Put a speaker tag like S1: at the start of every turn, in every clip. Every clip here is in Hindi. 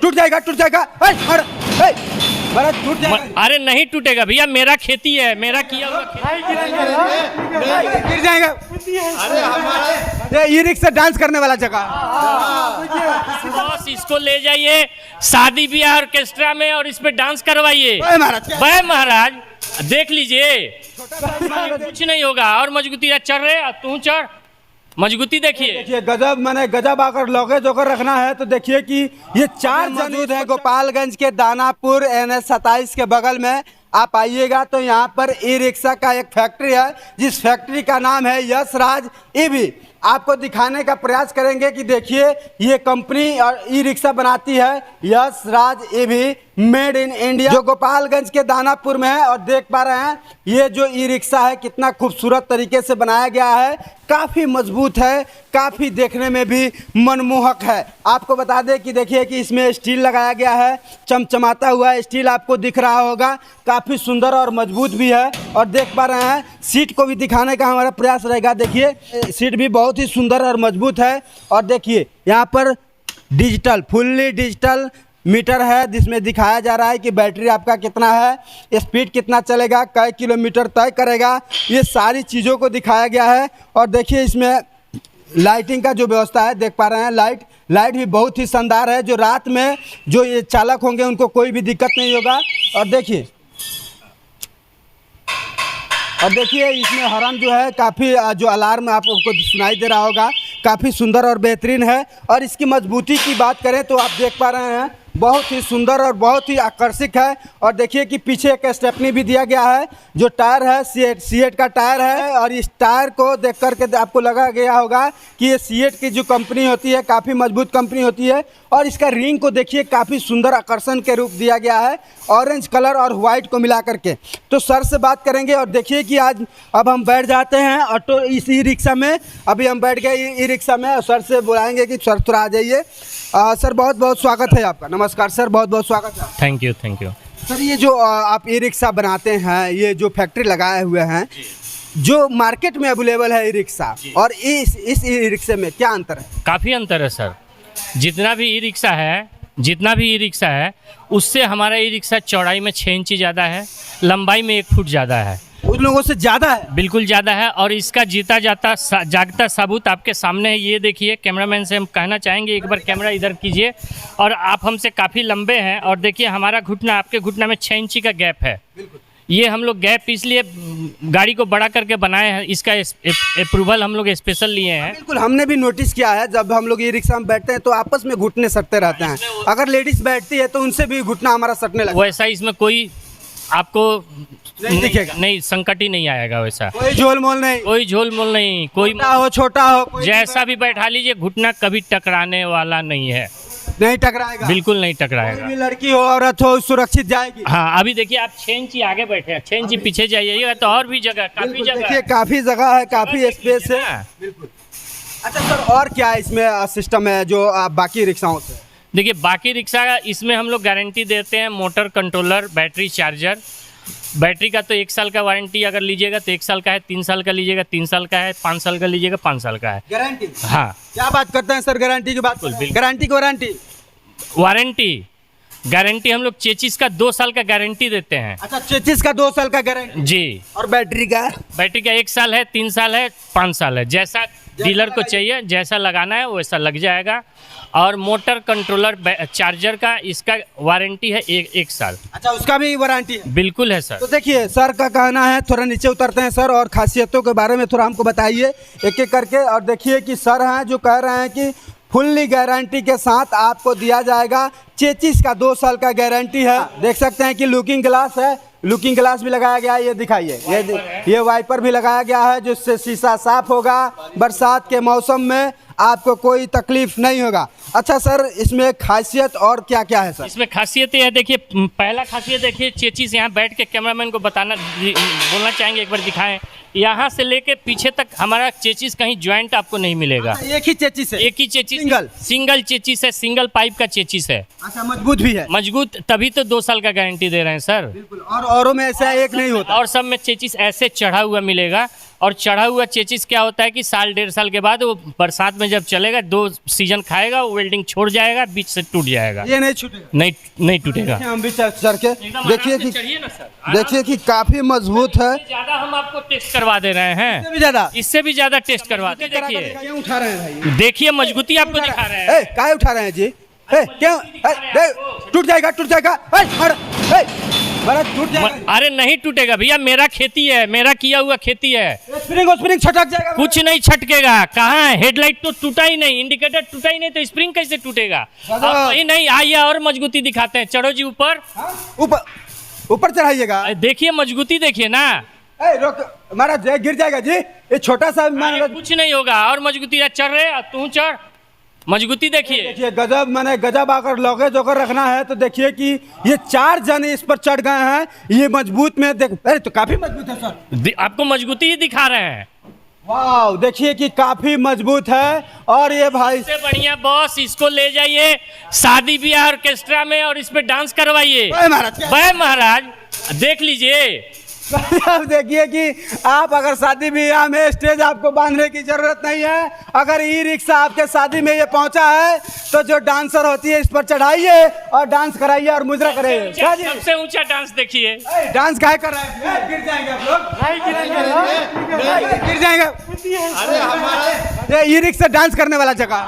S1: टूट जाएगा टूट जाएगा।
S2: अरे नहीं टूटेगा भैया, मेरा खेती है, मेरा किया हुआ
S1: गिर जाएगा। अरे हमारे ई रिक्शा डांस करने वाला जगह।
S2: बॉस इसको ले जाइए शादी ब्याह ऑर्केस्ट्रा में और इस पे डांस करवाइए। भाई महाराज देख लीजिए, कुछ नहीं होगा। और मजबूती चढ़ रहे, तू चढ़, मजबूती देखिए
S1: गजब, मैंने गजब आकर लौके जोकर रखना है। तो देखिए कि ये 4 मौजूद है गोपालगंज के दानापुर NH 27 के बगल में। आप आइएगा तो यहाँ पर ई रिक्शा का एक फैक्ट्री है, जिस फैक्ट्री का नाम है यश राज ईवी। आपको दिखाने का प्रयास करेंगे कि देखिए ये कंपनी और ई रिक्शा बनाती है Yash Raj EV, made in India, जो गोपालगंज के दानापुर में है। और देख पा रहे हैं ये जो ई रिक्शा है कितना खूबसूरत तरीके से बनाया गया है, काफ़ी मजबूत है, काफ़ी देखने में भी मनमोहक है। आपको बता दें कि देखिए कि इसमें स्टील लगाया गया है, चमचमाता हुआ स्टील आपको दिख रहा होगा, काफ़ी सुंदर और मजबूत भी है। और देख पा रहे हैं सीट को भी दिखाने का हमारा प्रयास रहेगा। देखिए सीट भी बहुत ही सुंदर और मजबूत है। और देखिए यहाँ पर डिजिटल, फुल्ली डिजिटल मीटर है, जिसमें दिखाया जा रहा है कि बैटरी आपका कितना है, स्पीड कितना चलेगा, कई किलोमीटर तय करेगा, ये सारी चीज़ों को दिखाया गया है। और देखिए इसमें लाइटिंग का जो व्यवस्था है, देख पा रहे हैं लाइट भी बहुत ही शानदार है, जो रात में जो ये चालक होंगे उनको कोई भी दिक्कत नहीं होगा। और देखिए इसमें हॉर्न जो है काफ़ी, जो अलार्म आपको सुनाई दे रहा होगा, काफ़ी सुंदर और बेहतरीन है। और इसकी मजबूती की बात करें तो आप देख पा रहे हैं बहुत ही सुंदर और बहुत ही आकर्षक है। और देखिए कि पीछे एक स्टेपनी भी दिया गया है, जो टायर है सीएट का टायर है। और इस टायर को देख करके आपको लगा गया होगा कि ये सीएट की जो कंपनी होती है काफ़ी मजबूत कंपनी होती है। और इसका रिंग को देखिए काफ़ी सुंदर आकर्षण के रूप दिया गया है, ऑरेंज कलर और वाइट को मिला करके। तो सर से बात करेंगे और देखिए कि अब हम बैठ जाते हैं ऑटो इस ई रिक्शा में। अभी हम बैठ गए ई रिक्शा में और सर से बुलाएंगे कि सर थोड़ा आ जाइए। सर बहुत बहुत स्वागत है आपका। नमस्कार सर, बहुत बहुत स्वागत है।
S2: थैंक यू
S1: सर ये जो आप ई रिक्शा बनाते हैं, ये जो फैक्ट्री लगाए हुए हैं, जो मार्केट में अवेलेबल है ई रिक्शा और इस ई रिक्शे में क्या अंतर है?
S2: काफ़ी अंतर है सर। जितना भी ई रिक्शा है उससे हमारा ई रिक्शा चौड़ाई में 6 इंच ज़्यादा है, लंबाई में 1 फुट ज़्यादा है,
S1: उन लोगों से ज़्यादा है,
S2: बिल्कुल ज़्यादा है। और इसका जीता जागता सबूत आपके सामने है, ये देखिए। कैमरामैन से हम कहना चाहेंगे एक बार कैमरा इधर कीजिए। और आप हमसे काफ़ी लंबे हैं और देखिए हमारा घुटना आपके घुटना में 6 इंची का गैप है। ये हम लोग गैप इसलिए गाड़ी को बड़ा करके बनाए हैं, इसका अप्रूवल हम लोग स्पेशल लिए हैं।
S1: बिल्कुल, हमने भी नोटिस किया है जब हम लोग ई रिक्शा में बैठते हैं तो आपस में घुटने सटते रहते हैं। अगर लेडीज बैठती है तो उनसे भी घुटना हमारा सटने लगता है।
S2: वैसा इसमें कोई आपको
S1: नहीं दिखेगा,
S2: नहीं संकट ही नहीं आएगा। वैसा
S1: कोई झोलमोल नहीं,
S2: कोई
S1: छोटा हो
S2: जैसा भी बैठा लीजिए, घुटना कभी टकराने वाला नहीं है,
S1: नहीं टकराएगा,
S2: बिल्कुल नहीं टकराएगा।
S1: कोई भी लड़की हो औरत हो सुरक्षित जाएगी।
S2: हाँ अभी देखिए आप 6 इंची आगे बैठे हैं, 6 इंची पीछे जाइए तो और भी जगह, काफी जगह,
S1: देखिए काफी जगह है, काफी स्पेस है। बिल्कुल। अच्छा सर और क्या है इसमें सिस्टम है जो बाकी रिक्शाओं से?
S2: देखिए बाकी रिक्शा इसमें हम लोग गारंटी देते हैं, motor controller, battery charger. Battery का तो 1 साल का वारंटी अगर लीजिएगा तो 1 साल का है, 3 साल का लीजिएगा 3 साल का है, 5 साल का लीजिएगा 5 साल का है
S1: गारंटी।
S2: हाँ
S1: क्या बात करते हैं सर, गारंटी की बात। गारंटी की
S2: गारंटी हम लोग चेचिस का 2 साल का गारंटी देते हैं।
S1: अच्छा चेचिस का 2 साल का गारंटी
S2: जी।
S1: और बैटरी का
S2: 1 साल है, 3 साल है, 5 साल है, जैसा डीलर को चाहिए, जैसा लगाना है वैसा लग जाएगा। और मोटर कंट्रोलर चार्जर का इसका वारंटी है 1 साल।
S1: अच्छा उसका भी वारंटी है?
S2: बिल्कुल है सर।
S1: तो देखिए सर का कहना है, थोड़ा नीचे उतरते हैं सर और खासियतों के बारे में थोड़ा हमको बताइए एक एक करके। और देखिए कि सर हैं जो कह रहे हैं कि फुल्ली गारंटी के साथ आपको दिया जाएगा। चेचिस का 2 साल का गारंटी है। देख सकते हैं कि लुकिंग ग्लास है, लुकिंग ग्लास भी लगाया गया है, ये दिखाइए, ये वाइपर भी लगाया गया है जिससे शीशा साफ होगा, बरसात के मौसम में आपको कोई तकलीफ नहीं होगा। अच्छा सर इसमें खासियत और क्या क्या है सर?
S2: इसमें खासियत है, देखिए पहला खासियत देखिए, चेचिस यहाँ बैठ के कैमरामैन को बोलना चाहेंगे, एक बार दिखाएं। यहाँ से लेके पीछे तक हमारा चेचिस कहीं ज्वाइंट आपको नहीं मिलेगा।
S1: अच्छा, एक ही चेचिस है?
S2: एक ही चेचिस, सिंगल चेचिस है, सिंगल पाइप का चेचिस है।
S1: अच्छा मजबूत भी है?
S2: मजबूत, तभी तो 2 साल का गारंटी दे रहे हैं सर।
S1: बिल्कुल। और औरों में ऐसा एक नहीं होता?
S2: और सब में चेचिस ऐसे चढ़ा हुआ मिलेगा और चढ़ा हुआ चेचिस क्या होता है कि साल 1.5 साल के बाद वो बरसात में जब चलेगा 2 सीजन खाएगा, वो वेल्डिंग छोड़ जाएगा, बीच से टूट जाएगा।
S1: ये नहीं छूटेगा,
S2: नहीं टूटेगा।
S1: हम भी चढ़ के
S2: एकदम
S1: देखिए
S2: आराम से
S1: कि
S2: चढ़िए ना सर,
S1: देखिए कि काफी मजबूत है।
S2: इससे ज्यादा हम आपको टेस्ट करवा दे रहे हैं,
S1: इससे भी ज्यादा
S2: इससे भी ज्यादा टेस्ट करवा दे। देखिए
S1: क्यों उठा रहे हैं भाई?
S2: देखिए मजबूती आपको दिखा रहे हैं।
S1: काहे उठा रहे हैं जी? क्यों? टूट जाएगा, टूट जाएगा। महाराज टूट जाएगा।
S2: अरे नहीं टूटेगा भैया, मेरा खेती है, मेरा किया हुआ खेती है।
S1: स्प्रिंग छटक जाएगा।
S2: कुछ नहीं छटकेगा। कहाँ है? हेडलाइट तो टूटा ही नहीं, इंडिकेटर टूटा ही नहीं, तो स्प्रिंग कैसे टूटेगा? नहीं आइए और मजबूती दिखाते हैं। चढ़ो जी ऊपर,
S1: ऊपर चढ़ाइएगा।
S2: देखिए मजबूती देखिए ना।
S1: रोक महाराज, गिर जाएगा जी। ये छोटा सा
S2: कुछ नहीं होगा। और मजबूती चढ़ रहे, तू चढ़, मजबूती देखिए।
S1: देखिए गजब, मैंने गजब आकर लॉके जोकर रखना है तो देखिए कि ये 4 जन इस पर चढ़ गए हैं। ये मजबूत में देख, अरे तो काफी मजबूत है सर।
S2: आपको मजबूती ही दिखा रहे हैं।
S1: वाह, देखिए कि काफी मजबूत है। और ये भाई
S2: से बढ़िया बॉस, इसको ले जाइए शादी ब्याह ऑर्केस्ट्रा में और इस पे डांस करवाइए। महाराज देख लीजिए।
S1: अब देखिए कि आप अगर शादी ब्याह में स्टेज आपको बांधने की जरूरत नहीं है। अगर ई रिक्शा आपके शादी में ये पहुंचा है तो जो डांसर होती है इस पर चढ़ाइए और डांस कराइए और मुजरा कराइए।
S2: सबसे ऊंचा डांस देखिए।
S1: डांस काय कर रहे हैं? गिर जाएंगे आप लोग, गिर जाएंगे। ये ई रिक्शा डांस करने वाला जगह।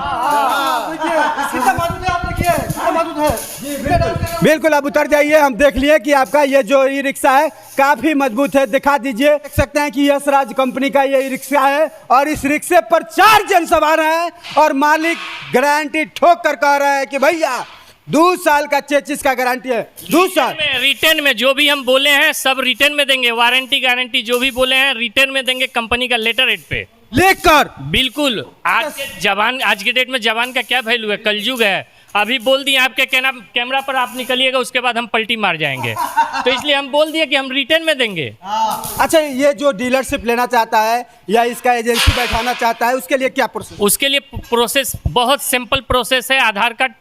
S1: बिल्कुल, अब उतर जाइए। हम देख लिए कि आपका ये जो ई रिक्शा है काफी मजबूत है। दिखा दीजिए, देख सकते हैं कि यश राज कंपनी का ये रिक्शा है और इस रिक्शे पर 4 जन सवार हैं और मालिक गारंटी ठोक कर कह रहा है कि भैया 2 साल का चेचिस का गारंटी है। 2 साल
S2: रिटर्न में जो भी हम बोले हैं सब रिटर्न में देंगे। वारंटी गारंटी जो भी बोले हैं रिटर्न में देंगे, कंपनी का लेटर हेड पे
S1: लेकर।
S2: बिल्कुल। आज के डेट में जवान का क्या वैल्यू है? कलयुग है। अभी बोल दिए आपके कैमरा पर आप निकलिएगा, उसके बाद हम पलटी मार जाएंगे। तो इसलिए हम बोल दिए कि हम रिटर्न में देंगे।
S1: अच्छा, ये जो डीलरशिप लेना चाहता है या इसका एजेंसी बैठाना चाहता है, उसके लिए क्या प्रोसेस?
S2: उसके लिए प्रोसेस बहुत सिंपल प्रोसेस है। आधार कार्ड,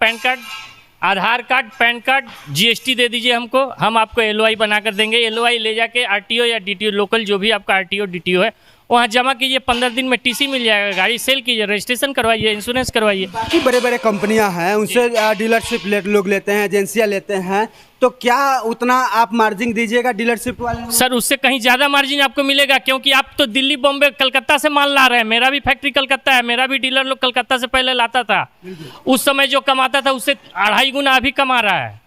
S2: पैन कार्ड, GST दे दीजिए हमको, हम आपको LOI बना कर देंगे। LOI ले जाके RTO या DTO, लोकल जो भी आपका RTO DTO है वहाँ जमा कीजिए। 15 दिन में TC मिल जाएगा। गाड़ी सेल कीजिए, रजिस्ट्रेशन करवाइए, इंश्योरेंस करवाइए।
S1: बाकी बड़े बड़े कंपनियां हैं, उनसे डीलरशिप लोग लेते हैं, एजेंसियां लेते हैं, तो क्या उतना आप मार्जिन दीजिएगा डीलरशिप वाले?
S2: सर उससे कहीं ज़्यादा मार्जिन आपको मिलेगा, क्योंकि आप तो दिल्ली, बॉम्बे, कलकत्ता से माल ला रहे हैं। मेरा भी फैक्ट्री कलकत्ता है, मेरा भी डीलर लोग कलकत्ता से पहले लाता था। उस समय जो कमाता था उससे 2.5 गुना अभी कमा रहा है।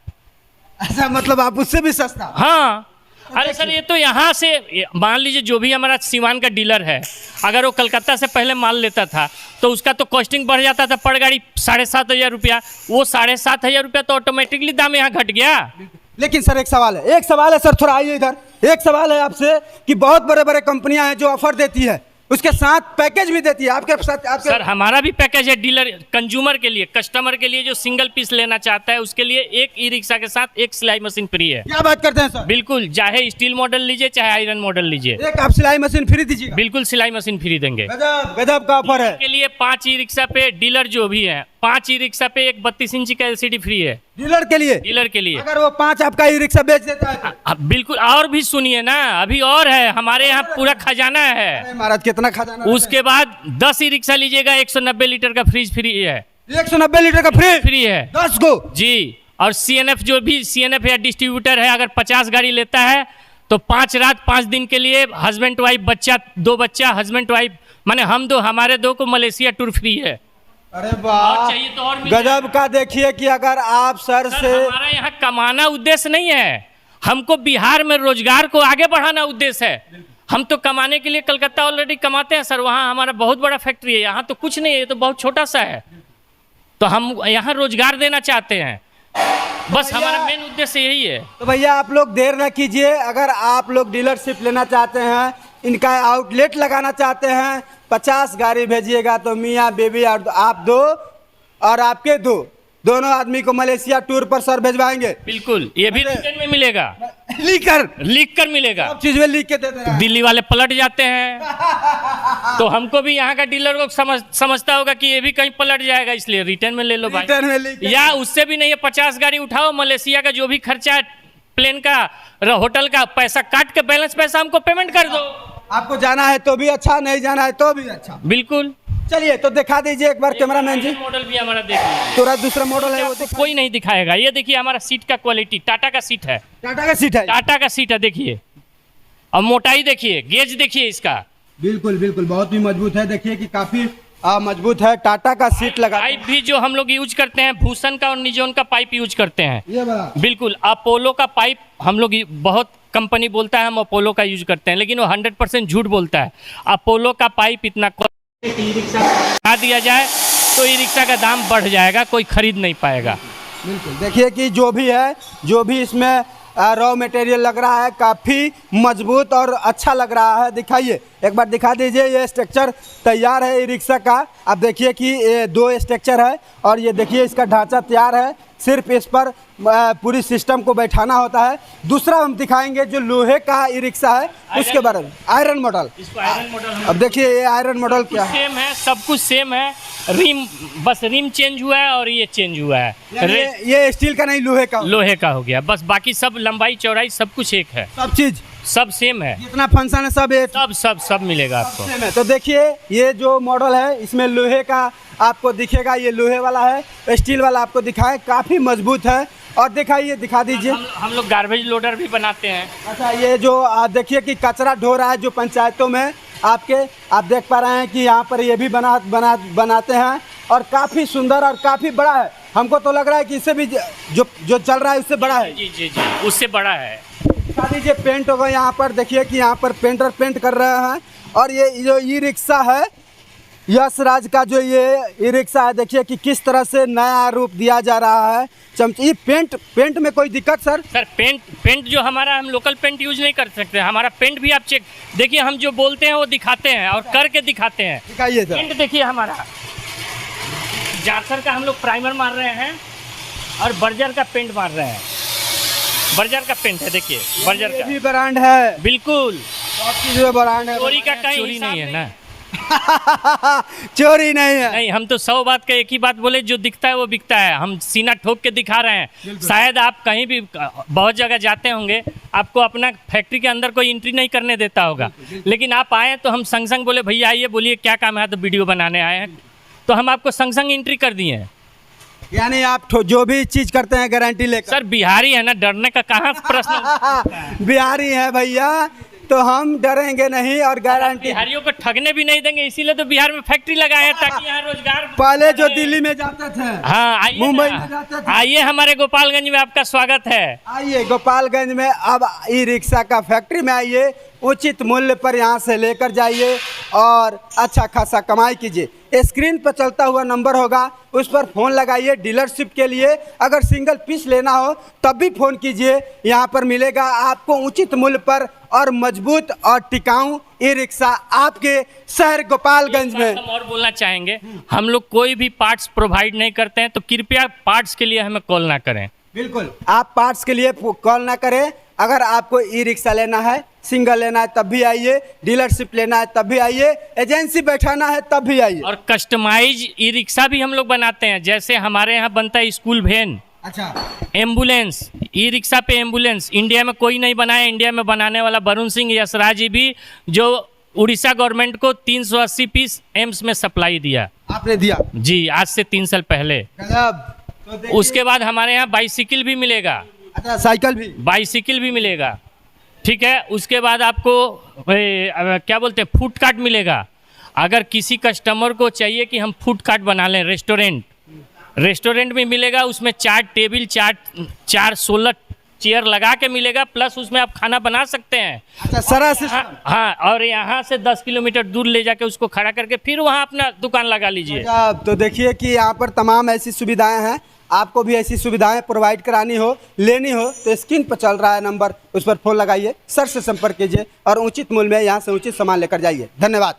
S1: ऐसा मतलब आप उससे भी सस्ता?
S2: हाँ। अरे सर ये तो यहाँ से मान लीजिए जो भी हमारा सीवान का डीलर है, अगर वो कलकत्ता से पहले माल लेता था तो उसका तो कॉस्टिंग बढ़ जाता था पर गाड़ी 7,500 रुपया। वो 7,500 रुपया तो ऑटोमेटिकली दाम यहाँ घट गया।
S1: लेकिन सर एक सवाल है सर, थोड़ा आइए इधर। एक सवाल है आपसे कि बहुत बड़े बड़े कंपनियां हैं जो ऑफर देती है, उसके साथ पैकेज भी देती है आपके साथ।
S2: सर हमारा भी पैकेज है डीलर कंज्यूमर के लिए, कस्टमर के लिए जो सिंगल पीस लेना चाहता है उसके लिए एक ई रिक्शा के साथ एक सिलाई मशीन फ्री है।
S1: क्या बात करते हैं सर?
S2: बिल्कुल, चाहे स्टील मॉडल लीजिए चाहे आयरन मॉडल लीजिए,
S1: एक आप सिलाई मशीन फ्री दीजिए।
S2: बिल्कुल सिलाई मशीन फ्री देंगे।
S1: गजब गजब का ऑफर है।
S2: के लिए 5 ई रिक्शा पे डीलर जो भी है 5 ई रिक्शा पे एक 32 इंची का LCD फ्री है
S1: डीलर के लिए।
S2: डीलर के लिए
S1: अगर वो 5 आपका ई रिक्शा बेच देता है तो?
S2: बिल्कुल। और भी सुनिए ना, अभी और है हमारे यहाँ पूरा खजाना है।
S1: महाराज कितना खजाना?
S2: उसके बाद 10 ई रिक्शा लीजिएगा 190 लीटर का फ्रिज फ्री है।
S1: 190 लीटर का फ्री है 10 को
S2: जी। और CNF जो भी CNF या डिस्ट्रीब्यूटर है, अगर 50 गाड़ी लेता है तो 5 रात 5 दिन के लिए हस्बैंड वाइफ, बच्चा 2 बच्चा, हस्बैंड वाइफ माने हम 2 हमारे 2 को मलेशिया टूर फ्री है।
S1: अरे वाह,
S2: चाहिए तो और
S1: गजब का। देखिए कि अगर आप सर से,
S2: हमारा यहाँ कमाना उद्देश्य नहीं है, हमको बिहार में रोजगार को आगे बढ़ाना उद्देश्य है। हम तो कमाने के लिए कलकत्ता ऑलरेडी कमाते हैं सर, वहाँ हमारा बहुत बड़ा फैक्ट्री है। यहाँ तो कुछ नहीं है, ये तो बहुत छोटा सा है। तो हम यहाँ रोजगार देना चाहते हैं, बस हमारा मेन उद्देश्य यही है।
S1: तो भैया आप लोग देर न कीजिए। अगर आप लोग डीलरशिप लेना चाहते हैं, इनका आउटलेट लगाना चाहते हैं, 50 गाड़ी भेजिएगा तो मियाँ बीवी और आप 2 और आपके 2 दोनों आदमी को मलेशिया टूर पर सर भेजवाएंगे।
S2: बिल्कुल, ये भी रिटर्न में मिलेगा। लिख कर मिलेगा,
S1: सब चीज में लिख के दे देना।
S2: दिल्ली वाले पलट जाते हैं तो हमको भी यहाँ का डीलर को समझता होगा कि ये भी कहीं पलट जाएगा, इसलिए रिटर्न में ले लो भाई।
S1: रिटर्न में लिख,
S2: या उससे भी नहीं है, 50 गाड़ी उठाओ, मलेशिया का जो भी खर्चा है, प्लेन का, होटल का पैसा काट के बैलेंस पैसा हमको पेमेंट कर दो।
S1: आपको जाना है तो भी अच्छा, नहीं जाना है तो भी अच्छा।
S2: बिल्कुल।
S1: चलिए तो दिखा दीजिए एक बार कैमरामैन जी।
S2: मॉडल भी हमारा देख लीजिए।
S1: थोड़ा दूसरा मॉडल है वो
S2: आपको कोई नहीं दिखाएगा। ये देखिए हमारा सीट का क्वालिटी, टाटा का सीट है,
S1: टाटा का सीट है।
S2: टाटा का सीट है देखिए। और मोटाई देखिए, गेज देखिए इसका।
S1: बिल्कुल बिल्कुल, बहुत ही मजबूत है। देखिए कि काफी मजबूत है। टाटा का सीट लगा।
S2: पाइप भी जो हम लोग यूज करते हैं भूषण का और निजोन का पाइप यूज करते हैं।
S1: ये बड़ा
S2: बिल्कुल। अपोलो का पाइप हम लोग बहुत कंपनी बोलता है हम अपोलो का यूज करते हैं, लेकिन वो 100% झूठ बोलता है। अपोलो का पाइप इतना ई रिक्शा बढ़ा दिया जाए तो ई रिक्शा का दाम बढ़ जाएगा, कोई खरीद नहीं पाएगा।
S1: बिल्कुल। देखिए कि जो भी है, जो भी इसमें रॉ मटेरियल लग रहा है, काफ़ी मजबूत और अच्छा लग रहा है। दिखाइए एक बार, दिखा दीजिए। ये स्ट्रक्चर तैयार है ई रिक्शा का। आप देखिए कि ये 2 स्ट्रक्चर है और ये देखिए इसका ढांचा तैयार है। सिर्फ इस पर पूरी सिस्टम को बैठाना होता है। दूसरा हम दिखाएंगे जो लोहे का ई रिक्शा है उसके बारे में। Iron model.
S2: इसको आयरन मॉडल
S1: अब देखिए ये आयरन मॉडल क्या है।
S2: सेम है, सब कुछ सेम है। रिम, बस रिम चेंज हुआ है और ये चेंज हुआ है।
S1: ये स्टील का नहीं, लोहे का।
S2: लोहे का हो गया बस, बाकी सब लंबाई चौड़ाई सब कुछ एक है,
S1: सब चीज
S2: सब सेम है।
S1: जितना फंक्शन है सब एक
S2: सब मिलेगा आपको।
S1: सेम है। तो देखिए ये जो मॉडल है इसमें लोहे का आपको दिखेगा, ये लोहे वाला है। स्टील वाला आपको दिखाए, काफी मजबूत है। और दिखाइए, दिखा दीजिए।
S2: हम लोग गार्बेज लोडर भी बनाते हैं।
S1: अच्छा, ये जो देखिए कि कचरा ढो रहा है जो पंचायतों में आपके, आप देख पा रहे हैं कि यहाँ पर ये भी बनाते हैं और काफ़ी सुंदर और काफ़ी बड़ा है। हमको तो लग रहा है कि इससे भी जो चल रहा है उससे बड़ा है।
S2: जी जी जी, उससे बड़ा है।
S1: दिखा दीजिए। पेंट होगा यहाँ पर। देखिए कि यहाँ पर पेंटर पेंट कर रहे हैं। और ये जो ई रिक्शा है, यश राज का जो ये ई रिक्शा है, देखिए कि किस तरह से नया रूप दिया जा रहा है। ये पेंट में कोई दिक्कत सर?
S2: सर पेंट जो हमारा, हम लोकल पेंट यूज नहीं कर सकते। हमारा पेंट भी आप चेक देखिए, हम जो बोलते हैं वो दिखाते हैं और करके दिखाते हैं।
S1: दिखाइए सर।
S2: पेंट देखिए हमारा जासर का हम लोग प्राइमर मार रहे हैं और बर्जर का पेंट मार रहे हैं। बर्जर का पेंट है, देखिए बर्जर का
S1: भी ब्रांड है।
S2: बिल्कुल,
S1: सब चीज़ ब्रांड है।
S2: चोरी का कहीं चोरी नहीं है ना।
S1: चोरी नहीं है।
S2: नहीं, हम तो 100 बात का एक ही बात बोले, जो दिखता है वो बिकता है। हम सीना ठोक के दिखा रहे हैं। शायद आप कहीं भी बहुत जगह जाते होंगे, आपको अपना फैक्ट्री के अंदर कोई एंट्री नहीं करने देता होगा, लेकिन आप आए तो हम संग संग बोले भैया आइए, बोलिए क्या काम है, तो वीडियो बनाने आए हैं, तो हम आपको संग संग एंट्री कर दिए हैं।
S1: यानी आप जो भी चीज करते हैं गारंटी लेकर।
S2: सर बिहारी है ना, डरने का कहाँ प्रश्न।
S1: बिहारी है भैया, तो हम डरेंगे नहीं और गारंटी।
S2: बिहारियों को ठगने भी नहीं देंगे, इसीलिए तो बिहार में फैक्ट्री लगाए हैं, ताकि यहाँ रोजगार।
S1: पहले जो दिल्ली में जाते थे,
S2: हाँ आइए,
S1: मुंबई में जाते थे,
S2: आइए हमारे गोपालगंज में आपका स्वागत है।
S1: आइए गोपालगंज में, अब ई रिक्शा का फैक्ट्री में आइए, उचित मूल्य पर यहाँ से लेकर जाइए और अच्छा खासा कमाई कीजिए। स्क्रीन पर चलता हुआ नंबर होगा, उस पर फ़ोन लगाइए डीलरशिप के लिए। अगर सिंगल पीस लेना हो तब भी फ़ोन कीजिए, यहाँ पर मिलेगा आपको उचित मूल्य पर और मजबूत और टिकाऊ ई रिक्शा आपके शहर गोपालगंज में।
S2: हम और बोलना चाहेंगे, हम लोग कोई भी पार्ट्स प्रोवाइड नहीं करते हैं, तो कृपया पार्ट्स के लिए हमें कॉल ना करें।
S1: बिल्कुल, आप पार्ट्स के लिए कॉल ना करें। अगर आपको ई रिक्शा लेना है, सिंगल लेना है तब भी आइए, डीलरशिप लेना है तब भी आइए, एजेंसी बैठाना है तब भी आइए।
S2: और कस्टमाइज ई रिक्शा भी हम लोग बनाते हैं, जैसे हमारे यहाँ बनता है स्कूल वैन,
S1: अच्छा,
S2: एम्बुलेंस, ई रिक्शा पे एम्बुलेंस। इंडिया में कोई नहीं बनाया, इंडिया में बनाने वाला वरुण सिंह यशराज जी भी, जो उड़ीसा गवर्नमेंट को 380 पीस एम्स में सप्लाई दिया।
S1: आपने दिया
S2: जी, आज से 3 साल पहले।
S1: तो
S2: उसके बाद हमारे यहाँ बाइसिकल भी मिलेगा।
S1: अच्छा, साइकिल भी,
S2: बाइसिकल भी मिलेगा, ठीक है। उसके बाद आपको क्या बोलते हैं, फूड कार्ट मिलेगा। अगर किसी कस्टमर को चाहिए कि हम फूड कार्ट बना लें, रेस्टोरेंट भी मिलेगा। उसमें 4 टेबल, 16 चेयर लगा के मिलेगा, प्लस उसमें आप खाना बना सकते हैं।
S1: अच्छा, सारा सिस्टम।
S2: हाँ, और यहाँ से 10 किलोमीटर दूर ले जाके उसको खड़ा करके फिर वहाँ अपना दुकान लगा लीजिए।
S1: तो देखिए कि यहाँ पर तमाम ऐसी सुविधाएं हैं। आपको भी ऐसी सुविधाएं प्रोवाइड करानी हो, लेनी हो, तो स्क्रीन पर चल रहा है नंबर, उस पर फ़ोन लगाइए, सर से संपर्क कीजिए और उचित मूल्य में यहाँ से उचित सामान लेकर जाइए। धन्यवाद।